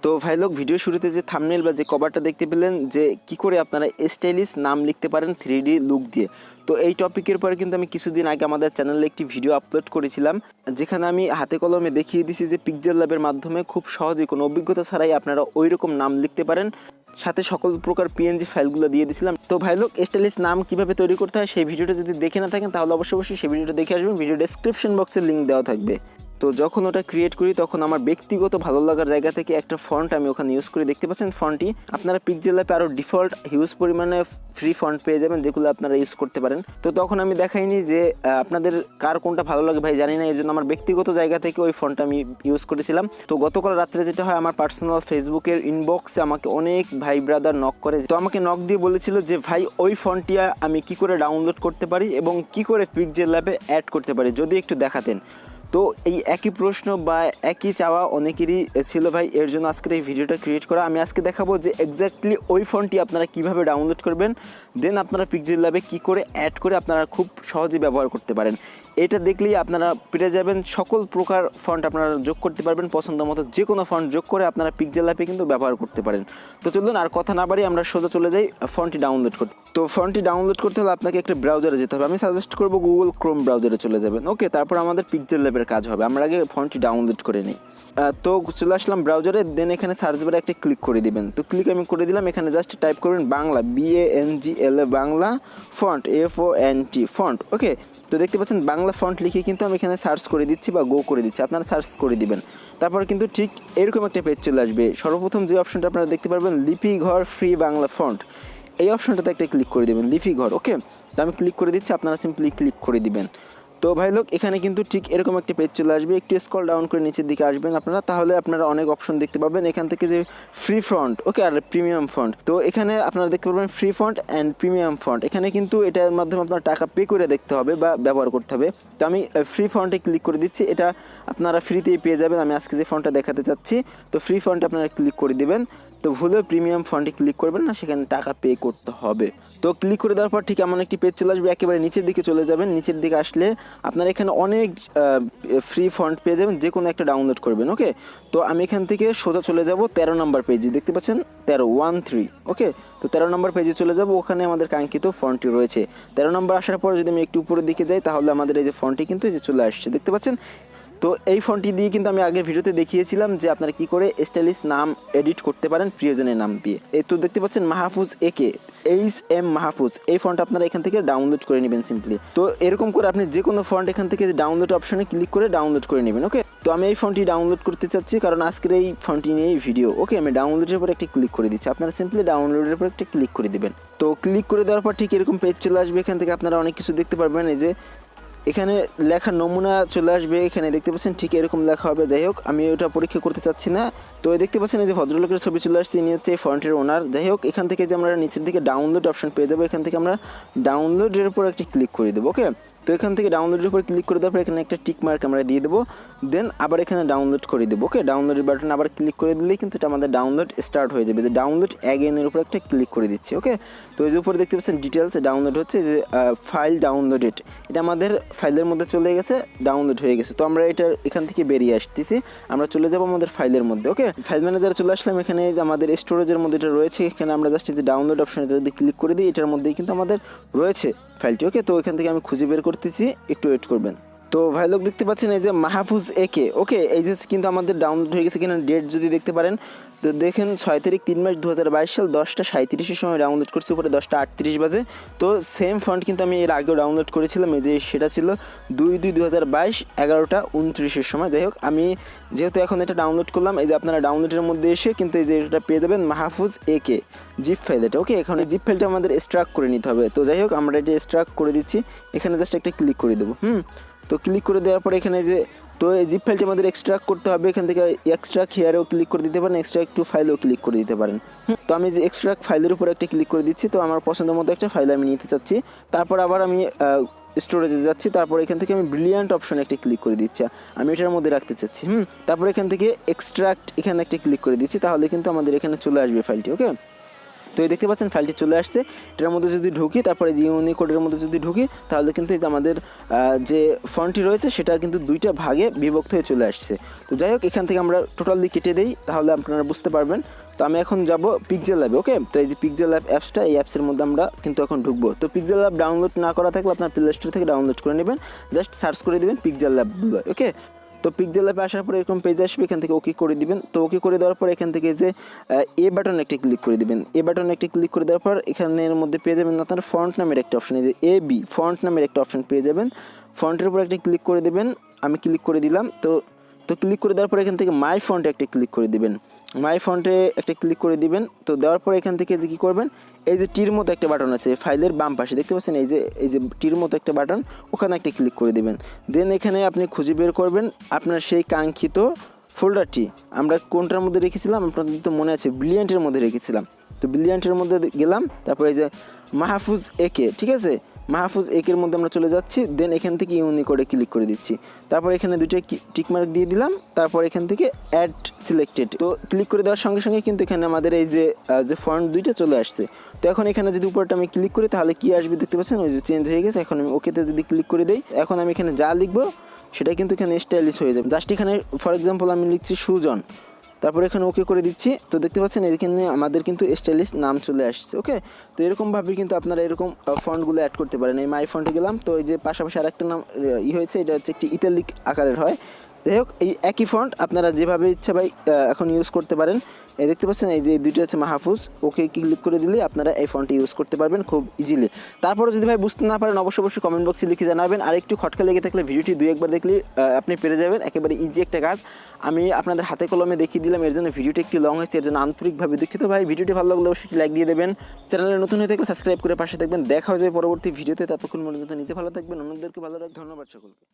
তো ভাই লোক, ভিডিও শুরুতে যে থাম্বনেল বা যে কভারটা দেখতে পেলেন যে কি করে আপনারা স্টাইলিশ নাম লিখতে পারেন 3D লুক দিয়ে। তো এই টপিকের পরে কিন্তু আমি কিছুদিন আগে আমাদের চ্যানেলে একটি ভিডিও আপলোড করেছিলাম, যেখানে আমি হাতে কলমে দেখিয়ে দিছি যে পিক্সেলল্যাবের মাধ্যমে খুব সহজে কোনো অভিজ্ঞতা ছাড়াই আপনারা ওই রকম নাম লিখতে পারেন, সাথে সকল প্রকার PNG ফাইলগুলো দিয়ে দিয়েছিলাম। তো ভাই লোক, স্টাইলিশ নাম কিভাবে তৈরি করতে হয় সেই ভিডিওটা যদি দেখে না থাকেন তাহলে অবশ্যই সেই ভিডিওটা দেখে আসবেন। ভিডিও ডেসক্রিপশন বক্সে লিঙ্ক দেওয়া থাকবে। তো যখন ওটা ক্রিয়েট করি তখন আমার ব্যক্তিগত ভালো লাগার জায়গা থেকে একটা ফন্ট আমি ওখানে ইউজ করে, দেখতে পাচ্ছেন ফন্টটি। আপনারা পিক্সেলল্যাবে আরও ডিফল্ট হিউজ পরিমাণে ফ্রি ফন্ট পেয়ে যাবেন, যেগুলো আপনারা ইউজ করতে পারেন। তো তখন আমি দেখাইনি যে আপনাদের কার কোনটা ভালো লাগে ভাই জানি না, এর জন্য আমার ব্যক্তিগত জায়গা থেকে ওই ফন্টটা আমি ইউজ করেছিলাম। তো গতকাল রাত্রে যেটা হয়, আমার পার্সোনাল ফেসবুকের ইনবক্সে আমাকে অনেক ভাই ব্রাদার নক করে। তো আমাকে নক দিয়ে বলেছিল যে ভাই ওই ফন্টটি আমি কি করে ডাউনলোড করতে পারি এবং কি করে পিক্সেলল্যাবে অ্যাড করতে পারি, যদি একটু দেখাতেন। তো এই একই প্রশ্ন বা একই চাওয়া অনেকেরই ছিল ভাই, এর জন্য আজকের এই ভিডিওটা ক্রিয়েট করা। আমি আজকে দেখাবো যে এক্স্যাক্টলি ওই ফন্টটি আপনারা কিভাবে ডাউনলোড করবেন, দেন আপনারা পিক্সেলল্যাবে কি করে অ্যাড করে আপনারা খুব সহজে ব্যবহার করতে পারেন। এটা দেখলেই আপনারা পেরে যাবেন, সকল প্রকার ফন্ট আপনারা যোগ করতে পারবেন, পছন্দ মতো যে কোনো ফন্ট যোগ করে আপনারা পিক্সেলল্যাবে কিন্তু ব্যবহার করতে পারেন। তো চলুন আর কথা না বাড়ি আমরা সোজা চলে যাই ফন্টটি ডাউনলোড করতে। তো ফন্টটি ডাউনলোড করতে হলে আপনাকে একটা ব্রাউজারে যেতে হবে। আমি সাজেস্ট করবো গুগল ক্রোম ব্রাউজারে চলে যাবেন। ওকে, তারপর আমাদের পিক্সেলল্যাবের কাজ হবে। আমরা আগে ফন্টটি ডাউনলোড করে নিই। তো চলে আসলাম ব্রাউজারে, দেন এখানে সার্চ বারে একটা ক্লিক করে দিবেন। তো ক্লিক আমি করে দিলাম। এখানে জাস্ট টাইপ করবেন Bangla, BANGLA Bangla font, FONT font. ওকে, তো দেখতে পাচ্ছেন বাংলা ফন্ট লিখে কিন্তু আমি এখানে সার্চ করে দিচ্ছি বা গো করে দিচ্ছি, আপনারা সার্চ করে দিবেন। তারপর কিন্তু ঠিক এরকম একটা পেজ চলে আসবে। সর্বপ্রথম যে অপশনটা আপনারা দেখতে পারবেন, লিপি ঘর ফ্রি বাংলা ফন্ট, এই অপশনটাতে একটা ক্লিক করে দেবেন, লিপি ঘর। ওকে, তো আমি ক্লিক করে দিচ্ছি, আপনারা সিম্পলি ক্লিক করে দিবেন। তো ভাই লোক, এখানে কিন্তু ঠিক এরকম একটা পেজ চলে আসবে। একটু স্ক্রল ডাউন করে নিচের দিকে আসবেন আপনারা, তাহলে আপনারা অনেক অপশন দেখতে পাবেন। এখান থেকে যে ফ্রি ফন্ট, ওকে, আর প্রিমিয়াম ফন্ট, তো এখানে আপনারা দেখতে পাবেন free font and premium font. এখানে কিন্তু এটার মাধ্যমে আপনার টাকা পে করে দেখতে হবে বা ব্যবহার করতে হবে। তো আমি ফ্রি ফন্টে ক্লিক করে দিচ্ছি, এটা আপনারা ফ্রিতেই পেয়ে যাবেন। আমি আজকে যে ফন্টটা দেখাতে চাচ্ছি, তো ফ্রি ফন্টে আপনারা ক্লিক করে দিবেন। তো ভুলে প্রিমিয়াম ফন্টে ক্লিক করবেন না, সেখানে টাকা পে করতে হবে। তো ক্লিক করে দেওয়ার পর ঠিক এমন একটি পেজ চলে আসবে। একেবারে নিচের দিকে চলে যাবেন। নিচের দিকে আসলে আপনারা এখানে অনেক ফ্রি ফন্ট পেয়ে যাবেন, যে কোনো একটা ডাউনলোড করবেন। ওকে, তো আমি এখান থেকে সোজা চলে যাব 13 নম্বর পেজে, দেখতে পাচ্ছেন 13 ওকে, তো 13 নম্বর পেজে চলে যাব। ওখানে আমাদের কাঙ্ক্ষিত ফন্টটি রয়েছে। 13 নম্বর আসার পর যদি আমি একটু উপরের দিকে যাই, তাহলে আমাদের এই যে ফন্টটি কিন্তু এই যে চলে আসছে, দেখতে পাচ্ছেন। তো এই ফন্টটি দিয়ে কিন্তু আমি আগের ভিডিওতে দেখিয়েছিলাম যে আপনারা কি করে স্টাইলিশ নাম এডিট করতে পারেন প্রিয়জনের নাম দিয়ে। এই তো দেখতে পাচ্ছেন মাহফুজ AK, HM মাহফুজ, এই ফন্ট আপনারা এখান থেকে ডাউনলোড করে নেবেন সিম্পলি। তো এরকম করে আপনি যে কোনো ফন্ট এখান থেকে ডাউনলোড অপশনে ক্লিক করে ডাউনলোড করে নেবেন। ওকে, তো আমি এই ফন্টটি ডাউনলোড করতে চাচ্ছি কারণ আজকের এই ফন্টটি নিয়েই ভিডিও। ওকে, আমি ডাউনলোডের উপর একটা ক্লিক করে দিচ্ছি, আপনারা সিম্পলি ডাউনলোডের উপর একটা ক্লিক করে দেবেন। তো ক্লিক করে দেওয়ার পর ঠিক এরকম পেজ চলে আসবে। এখান থেকে আপনারা অনেক কিছু দেখতে পারবেন। এই যে এখানে লেখার নমুনা চলে আসবে, এখানে দেখতে পাচ্ছেন ঠিক এরকম লেখা হবে। যাই হোক, আমি ওটা পরীক্ষা করতে চাচ্ছি না। তো দেখতে পাচ্ছেন এই যে ভদ্রলোকের ছবি চলে আসছে, ইনি হচ্ছে এই ফন্টের ওনার। যাই হোক, এখান থেকে যে আমরা নিচের দিকে ডাউনলোড অপশন পেয়ে যাবো, এখান থেকে আমরা ডাউনলোডের উপর একটা ক্লিক করে দেবো। ওকে, তো এখান থেকে ডাউনলোডের উপর ক্লিক করে দেওয়ার পর এখানে একটা টিক মার্ক আমরা দিয়ে দেবো, দেন আবার এখানে ডাউনলোড করে দেবো। ওকে, ডাউনলোডের বাটন আবার ক্লিক করে দিলেই কিন্তু এটা আমাদের ডাউনলোড স্টার্ট হয়ে যাবে। যে ডাউনলোড অ্যাগেনের উপর একটা ক্লিক করে দিচ্ছি। ওকে, তো এই যে উপরে দেখতে পাচ্ছেন ডিটেলস ডাউনলোড হচ্ছে, যে ফাইল ডাউনলোডেড, এটা আমাদের ফাইলের মধ্যে চলে গেছে, ডাউনলোড হয়ে গেছে। তো আমরা এটা এখান থেকে বেরিয়ে আসতেছি, আমরা চলে যাবো আমাদের ফাইলের মধ্যে। ওকে, ফাইল ম্যানেজারে চলে আসলাম। এখানে আমাদের স্টোরেজের মধ্যে এটা রয়েছে, এখানে আমরা জাস্ট যে ডাউনলোড অপশনে যদি ক্লিক করে দিই, এটার মধ্যেই কিন্তু আমাদের রয়েছে ফাইলটি। ওকে, তো এখান থেকে আমি খুঁজে বের করতেছি, একটু ওয়েট করবেন। তো ভাই লোক, দেখতে পাচ্ছেন এই যে মাহফুজ AK। ওকে, এই যে কিন্তু আমাদের ডাউনলোড হয়ে গেছে। কিনা ডেট যদি দেখতে পারেন, তো দেখেন 6 তারিখ 3 মাস 2022 সাল 10টা 37-এর সময় ডাউনলোড করছি, উপরে 10টা 38 বাজে। তো সেম ফন্ট কিন্তু আমি এর আগেও ডাউনলোড করেছিলাম, এই যে সেটা ছিল 2/2/2022 11টা 29-এর সময়। যাই হোক, আমি যেহেতু এখন এটা ডাউনলোড করলাম, এই যে আপনারা ডাউনলোডের মধ্যে এসে কিন্তু এই যে এটা পেয়ে যাবেন মাহফুজ AK জিপ ফাইল এটা। ওকে, এখন এই জিপ ফাইলটা আমাদের এক্সট্রাক্ট করে নিতে হবে। তো যাই হোক, আমরা এটা এক্সট্রাক্ট করে দিচ্ছি, এখানে জাস্ট একটা ক্লিক করে দেবো। তো ক্লিক করে দেওয়ার পরে এখানে যে তো এই জিপ ফাইলটি আমাদের এক্সট্রাক্ট করতে হবে। এখান থেকে এক্সট্রাক্ট হিয়ারেও ক্লিক করে দিতে পারেন, এক্সট্রাক্ট টু ফাইলেও ক্লিক করে দিতে পারেন। তো আমি যে এক্সট্রাক্ট ফাইলের উপর একটা ক্লিক করে দিচ্ছি। তো আমার পছন্দের মতো একটা ফাইল আমি নিতে চাচ্ছি। তারপর আবার আমি স্টোরেজে যাচ্ছি, তারপর এখান থেকে আমি ব্রিলিয়ান্ট অপশনে একটা ক্লিক করে দিচ্ছি, আমি এটার মধ্যে রাখতে চাচ্ছি। তারপর এখান থেকে এক্সট্রাক্ট এখানে একটা ক্লিক করে দিচ্ছি, তাহলে কিন্তু আমাদের এখানে চলে আসবে ফাইলটি। ওকে, তো এই দেখতে পাচ্ছেন ফাইলটি চলে আসছে। এটার মধ্যে যদি ঢুকি, তারপরে যে ইউনিকোডের মধ্যে যদি ঢুকি, তাহলে কিন্তু এই যে আমাদের যে ফন্টটি রয়েছে সেটা কিন্তু দুইটা ভাগে বিভক্ত হয়ে চলে আসছে। তো যাই হোক, এখান থেকে আমরা টোটালি কেটে দিই, তাহলে আপনারা বুঝতে পারবেন। তো আমি এখন যাব পিক্সেল ওকে। তো এই যে Pixellab অ্যাপসটা, এই অ্যাপসের মধ্যে আমরা কিন্তু এখন ঢুকবো। তো Pixellab ডাউনলোড না করা থাকলে আপনার প্লে স্টোর থেকে ডাউনলোড করে নেবেন, জাস্ট সার্চ করে দেবেন Pixellab ওকে। তো Pixellab আসার পরে এরকম পেজ আসবে, এখান থেকে ওকে করে দিবেন। তো ওকে করে দেওয়ার পর এখান থেকে যে এ বাটন একটা ক্লিক করে দিবেন। এ বাটন একটা ক্লিক করে দেওয়ার পর এখানের মধ্যে পেয়ে যাবেন আপনার ফন্ট নামের একটা অপশন, এই যে এবি ফন্ট নামের একটা অপশন পেয়ে যাবেন। ফন্টের উপর একটা ক্লিক করে দেবেন, আমি ক্লিক করে দিলাম। তো ক্লিক করে দেওয়ার পর এখান থেকে মাই ফন্টে একটা ক্লিক করে দিবেন, মাই ফন্টে একটা ক্লিক করে দিবেন। তো দেওয়ার পর এখান থেকে যে কী করবেন, এই যে টির মতো একটা বাটন আছে ফাইলের বাম পাশে, দেখতে পাচ্ছেন এই যে টির মতো একটা বাটন, ওখানে একটা ক্লিক করে দিবেন। দেন এখানে আপনি খুঁজে বের করবেন আপনার সেই কাঙ্ক্ষিত ফোল্ডারটি। আমরা কোনটার মধ্যে রেখেছিলাম, আপনাদের তো মনে আছে ব্রিলিয়ান্টের মধ্যে রেখেছিলাম। তো ব্রিলিয়ান্টের মধ্যে গেলাম, তারপরে এই যে মাহফুজ একে, ঠিক আছে, মাহফুজ একের মধ্যে আমরা চলে যাচ্ছি। দেন এখান থেকে ইউনিকোডে ক্লিক করে দিচ্ছি। তারপর এখানে দুটো টিকমার্ক দিয়ে দিলাম। তারপর এখান থেকে অ্যাড সিলেক্টেড, তো ক্লিক করে দেওয়ার সঙ্গে সঙ্গে কিন্তু এখানে আমাদের এই যে ফন্ট দুইটা চলে আসছে। তো এখন এখানে যদি উপরটা আমি ক্লিক করি, তাহলে কি আসবে দেখতে পাচ্ছেন, ওই যে চেঞ্জ হয়ে গেছে। এখন আমি ওকেতে যদি ক্লিক করে দিই, এখন আমি এখানে যা লিখবো সেটা কিন্তু এখানে স্টাইলিশ হয়ে যাবে। জাস্ট এখানে ফর এক্সাম্পল আমি লিখছি সুজন, তারপরে এখানে ওকে করে দিচ্ছি। তো দেখতে পাচ্ছেন এখানে আমাদের কিন্তু স্টাইলিশ নাম চলে আসছে ওকে। তো এরকমভাবে কিন্তু আপনারা এরকম ফন্টগুলো অ্যাড করতে পারেন। এই মাই ফন্টে গেলাম, তো এই যে পাশাপাশি আরেকটা নাম হয়েছে, এটা হচ্ছে একটি ইতালিক আকারের হয়। যাই হোক, এই একই ফন্ট আপনারা যেভাবে ইচ্ছা ভাই এখন ইউজ করতে পারেন। এই দেখতে পাচ্ছেন এই যে দুইটা আছে মাহফুজ, ওকে ক্লিক করে দিলে আপনারা এই ফন্টটি ইউজ করতে পারবেন খুব ইজিলি। তারপরে যদি ভাই বুঝতে না পারেন, অবশ্যই কমেন্ট বক্সে লিখে জানাবেন। আর একটু খটকা লেগে থাকলে ভিডিওটি 2-1 দেখলে আপনি পেরে যাবেন। একেবারে ইজি একটা কাজ, আমি আপনাদের হাতে কলমে দেখিয়ে দিলাম। এর জন্য ভিডিওটি একটু লং হয়েছে, এর জন্য আন্তরিকভাবে দুঃখিত ভাই। ভিডিওটি ভালো লাগলে অবশ্যই লাইক দিয়ে দেবেন, চ্যানেলে নতুন হয়ে থাকলে সাবস্ক্রাইব করে পাশে থাকবেন। দেখা হয়ে যাবে পরবর্তী ভিডিওতে, ততক্ষণ পর্যন্ত নিজে ভালো থাকবেন, অন্যদেরকে ভালো রাখবেন। ধন্যবাদ সকলকে।